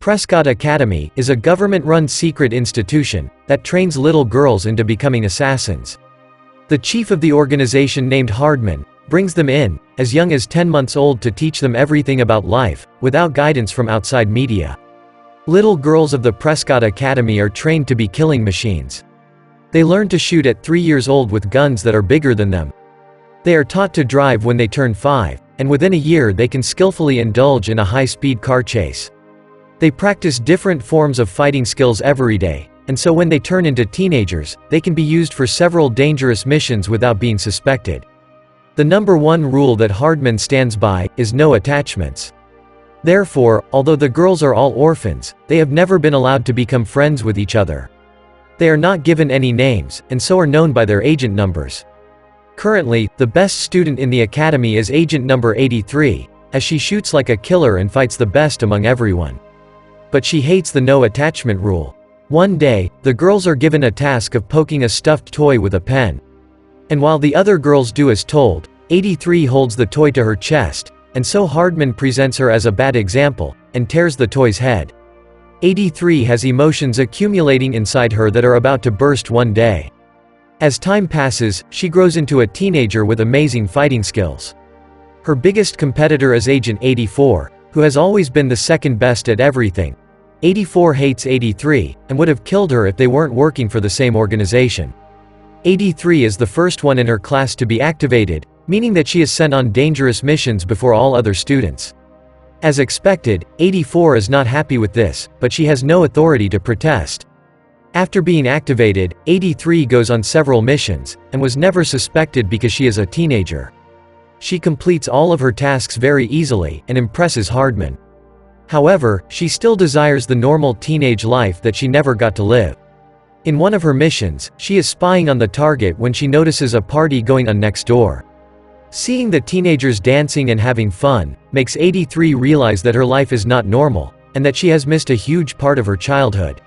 Prescott Academy is a government-run secret institution that trains little girls into becoming assassins. The chief of the organization, named Hardman, brings them in, as young as 10 months old, to teach them everything about life, without guidance from outside media. Little girls of the Prescott Academy are trained to be killing machines. They learn to shoot at 3 years old with guns that are bigger than them. They are taught to drive when they turn 5, and within a year they can skillfully indulge in a high-speed car chase. They practice different forms of fighting skills every day, and so when they turn into teenagers, they can be used for several dangerous missions without being suspected. The number one rule that Hardman stands by is no attachments. Therefore, although the girls are all orphans, they have never been allowed to become friends with each other. They are not given any names, and so are known by their agent numbers. Currently, the best student in the academy is agent number 83, as she shoots like a killer and fights the best among everyone. But she hates the no attachment rule. One day, the girls are given a task of poking a stuffed toy with a pen. And while the other girls do as told, 83 holds the toy to her chest, and so Hardman presents her as a bad example, and tears the toy's head. 83 has emotions accumulating inside her that are about to burst one day. As time passes, she grows into a teenager with amazing fighting skills. Her biggest competitor is Agent 84, who has always been the second best at everything. 84 hates 83, and would have killed her if they weren't working for the same organization. 83 is the first one in her class to be activated, meaning that she is sent on dangerous missions before all other students. As expected, 84 is not happy with this, but she has no authority to protest. After being activated, 83 goes on several missions, and was never suspected because she is a teenager. She completes all of her tasks very easily, and impresses Hardman. However, she still desires the normal teenage life that she never got to live. In one of her missions, she is spying on the target when she notices a party going on next door. Seeing the teenagers dancing and having fun, makes 83 realize that her life is not normal, and that she has missed a huge part of her childhood.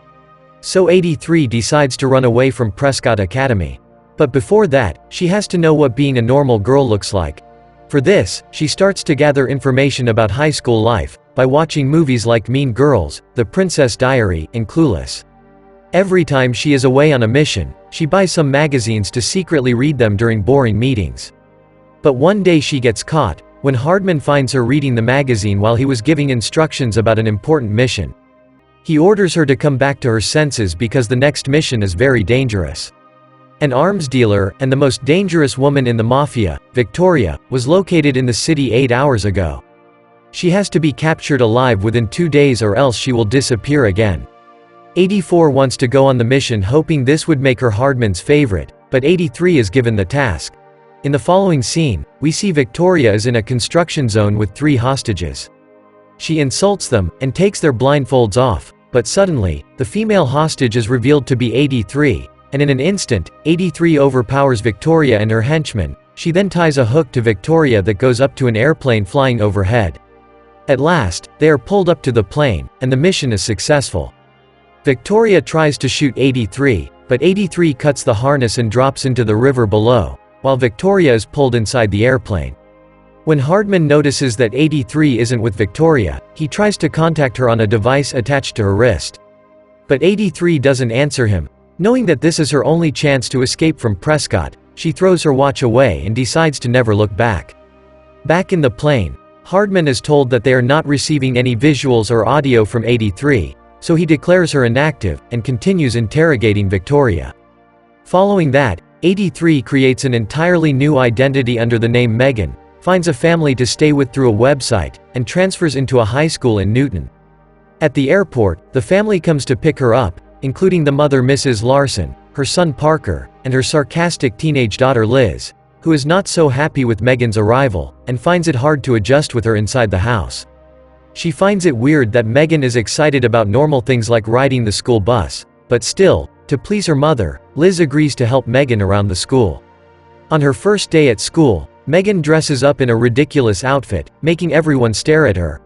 So 83 decides to run away from Prescott Academy. But before that, she has to know what being a normal girl looks like. For this, she starts to gather information about high school life, by watching movies like Mean Girls, The Princess Diary, and Clueless. Every time she is away on a mission, she buys some magazines to secretly read them during boring meetings. But one day she gets caught, when Hardman finds her reading the magazine while he was giving instructions about an important mission. He orders her to come back to her senses because the next mission is very dangerous. An arms dealer, and the most dangerous woman in the mafia, Victoria, was located in the city 8 hours ago. She has to be captured alive within 2 days or else she will disappear again. 84 wants to go on the mission hoping this would make her Hardman's favorite, but 83 is given the task. In the following scene, we see Victoria is in a construction zone with 3 hostages. She insults them, and takes their blindfolds off, but suddenly, the female hostage is revealed to be 83, and in an instant, 83 overpowers Victoria and her henchmen. She then ties a hook to Victoria that goes up to an airplane flying overhead. At last, they are pulled up to the plane, and the mission is successful. Victoria tries to shoot 83, but 83 cuts the harness and drops into the river below, while Victoria is pulled inside the airplane. When Hardman notices that 83 isn't with Victoria, he tries to contact her on a device attached to her wrist. But 83 doesn't answer him. Knowing that this is her only chance to escape from Prescott, she throws her watch away and decides to never look back. Back in the plane, Hardman is told that they are not receiving any visuals or audio from 83, so he declares her inactive, and continues interrogating Victoria. Following that, 83 creates an entirely new identity under the name Megan, finds a family to stay with through a website, and transfers into a high school in Newton. At the airport, the family comes to pick her up, including the mother Mrs. Larson, her son Parker, and her sarcastic teenage daughter Liz, who is not so happy with Megan's arrival, and finds it hard to adjust with her inside the house. She finds it weird that Megan is excited about normal things like riding the school bus, but still, to please her mother, Liz agrees to help Megan around the school. On her first day at school, Megan dresses up in a ridiculous outfit, making everyone stare at her.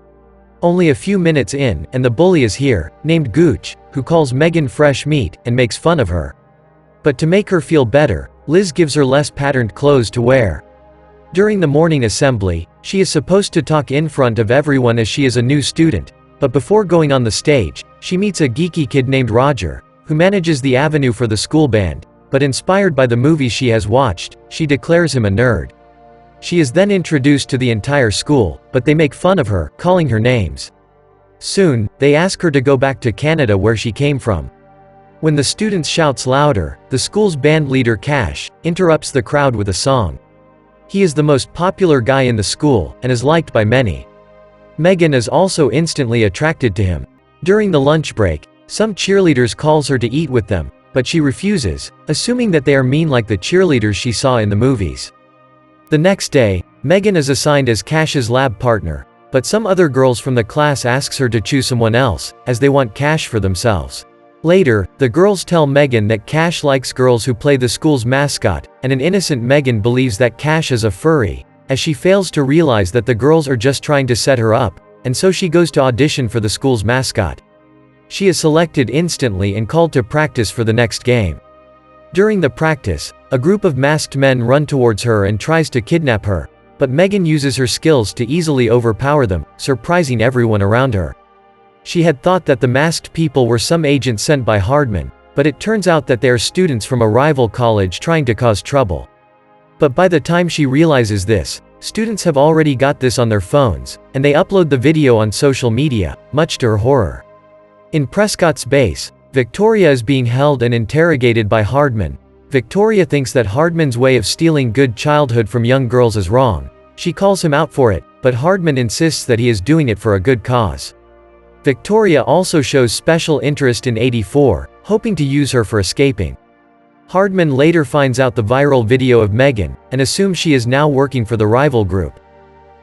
Only a few minutes in, and the bully is here, named Gooch, who calls Megan fresh meat, and makes fun of her. But to make her feel better, Liz gives her less patterned clothes to wear. During the morning assembly, she is supposed to talk in front of everyone as she is a new student, But before going on the stage, she meets a geeky kid named Roger, who manages the avenue for the school band, but inspired by the movies she has watched, she declares him a nerd. She is then introduced to the entire school, but they make fun of her, calling her names. Soon, they ask her to go back to Canada where she came from. When the students shouts louder, the school's band leader Cash interrupts the crowd with a song. He is the most popular guy in the school, and is liked by many. Megan is also instantly attracted to him. During the lunch break, some cheerleaders calls her to eat with them, but she refuses, assuming that they are mean like the cheerleaders she saw in the movies. The next day, Megan is assigned as Cash's lab partner, but some other girls from the class asks her to choose someone else, as they want Cash for themselves. Later, the girls tell Megan that Cash likes girls who play the school's mascot, and an innocent Megan believes that Cash is a furry, as she fails to realize that the girls are just trying to set her up, and so she goes to audition for the school's mascot. She is selected instantly and called to practice for the next game. During the practice, a group of masked men run towards her and tries to kidnap her, but Megan uses her skills to easily overpower them, surprising everyone around her. She had thought that the masked people were some agents sent by Hardman, but it turns out that they are students from a rival college trying to cause trouble. But by the time she realizes this, students have already got this on their phones, and they upload the video on social media, much to her horror. In Prescott's base, Victoria is being held and interrogated by Hardman. Victoria thinks that Hardman's way of stealing good childhood from young girls is wrong. She calls him out for it, but Hardman insists that he is doing it for a good cause. Victoria also shows special interest in 84, hoping to use her for escaping. Hardman later finds out the viral video of Megan, and assumes she is now working for the rival group.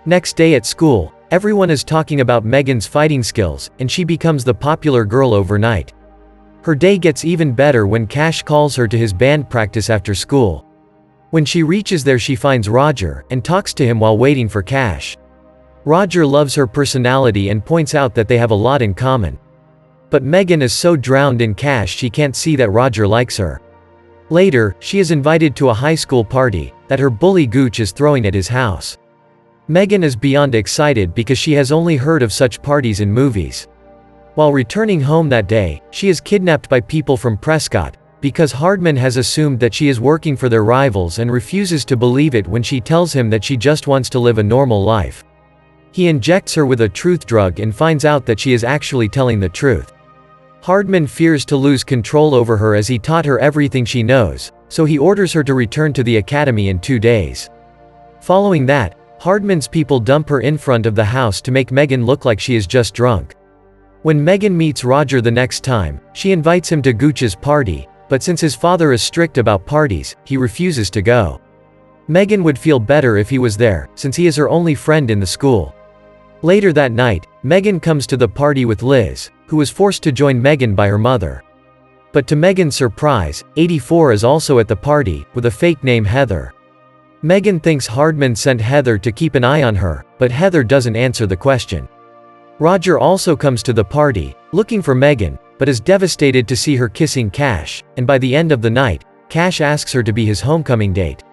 Next day at school, everyone is talking about Megan's fighting skills, and she becomes the popular girl overnight. Her day gets even better when Cash calls her to his band practice after school. When she reaches there, she finds Roger, and talks to him while waiting for Cash. Roger loves her personality and points out that they have a lot in common. But Megan is so drowned in Cash she can't see that Roger likes her. Later, she is invited to a high school party that her bully Gooch is throwing at his house. Megan is beyond excited because she has only heard of such parties in movies. While returning home that day, she is kidnapped by people from Prescott, because Hardman has assumed that she is working for their rivals and refuses to believe it when she tells him that she just wants to live a normal life. He injects her with a truth drug and finds out that she is actually telling the truth. Hardman fears to lose control over her as he taught her everything she knows, so he orders her to return to the academy in 2 days. Following that, Hardman's people dump her in front of the house to make Megan look like she is just drunk. When Megan meets Roger the next time, she invites him to Gooch's party, but since his father is strict about parties, he refuses to go. Megan would feel better if he was there, since he is her only friend in the school. Later that night, Megan comes to the party with Liz, who was forced to join Megan by her mother. But to Megan's surprise, 84 is also at the party, with a fake name Heather. Megan thinks Hardman sent Heather to keep an eye on her, but Heather doesn't answer the question. Roger also comes to the party, looking for Megan, but is devastated to see her kissing Cash, and by the end of the night, Cash asks her to be his homecoming date.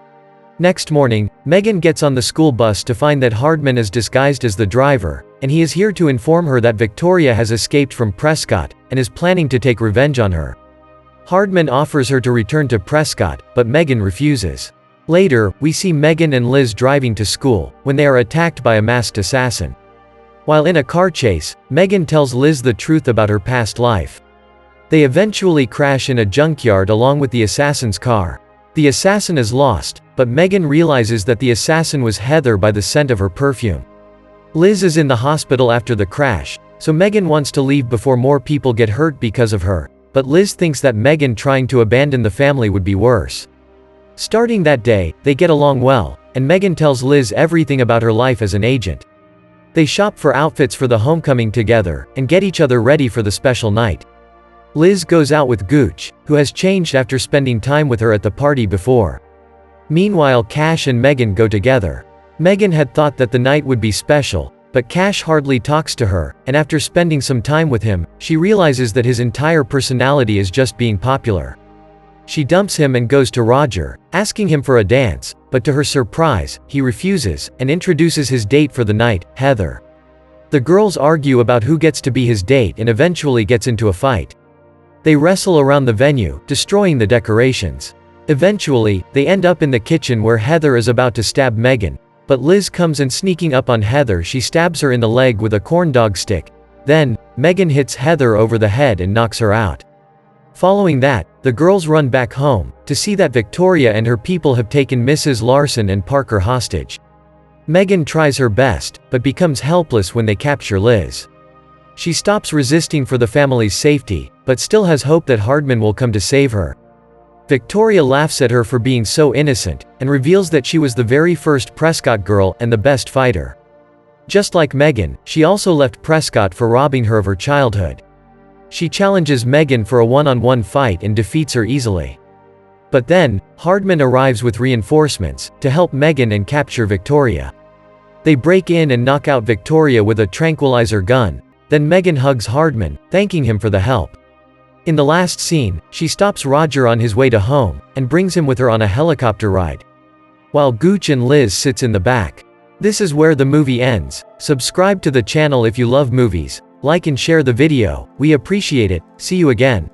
Next morning, Megan gets on the school bus to find that Hardman is disguised as the driver, and he is here to inform her that Victoria has escaped from Prescott, and is planning to take revenge on her. Hardman offers her to return to Prescott, but Megan refuses. Later, we see Megan and Liz driving to school, when they are attacked by a masked assassin. While in a car chase, Megan tells Liz the truth about her past life. They eventually crash in a junkyard along with the assassin's car. The assassin is lost, but Megan realizes that the assassin was Heather by the scent of her perfume. Liz is in the hospital after the crash, so Megan wants to leave before more people get hurt because of her, but Liz thinks that Megan trying to abandon the family would be worse. Starting that day, they get along well, and Megan tells Liz everything about her life as an agent. They shop for outfits for the homecoming together, and get each other ready for the special night. Liz goes out with Gooch, who has changed after spending time with her at the party before. Meanwhile, Cash and Megan go together. Megan had thought that the night would be special, but Cash hardly talks to her, and after spending some time with him, she realizes that his entire personality is just being popular. She dumps him and goes to Roger, asking him for a dance, but to her surprise, he refuses, and introduces his date for the night, Heather. The girls argue about who gets to be his date and eventually gets into a fight. They wrestle around the venue, destroying the decorations. Eventually, they end up in the kitchen where Heather is about to stab Megan, but Liz comes and sneaking up on Heather, she stabs her in the leg with a corn dog stick. Then, Megan hits Heather over the head and knocks her out. Following that, the girls run back home, to see that Victoria and her people have taken Mrs. Larson and Parker hostage. Megan tries her best, but becomes helpless when they capture Liz. She stops resisting for the family's safety, but still has hope that Hardman will come to save her. Victoria laughs at her for being so innocent, and reveals that she was the very first Prescott girl and the best fighter. Just like Megan, she also left Prescott for robbing her of her childhood. She challenges Megan for a one-on-one fight and defeats her easily. But then, Hardman arrives with reinforcements, to help Megan and capture Victoria. They break in and knock out Victoria with a tranquilizer gun, then Megan hugs Hardman, thanking him for the help. In the last scene, she stops Roger on his way to home, and brings him with her on a helicopter ride, while Gooch and Liz sits in the back. This is where the movie ends. Subscribe to the channel if you love movies, like and share the video, we appreciate it. See you again.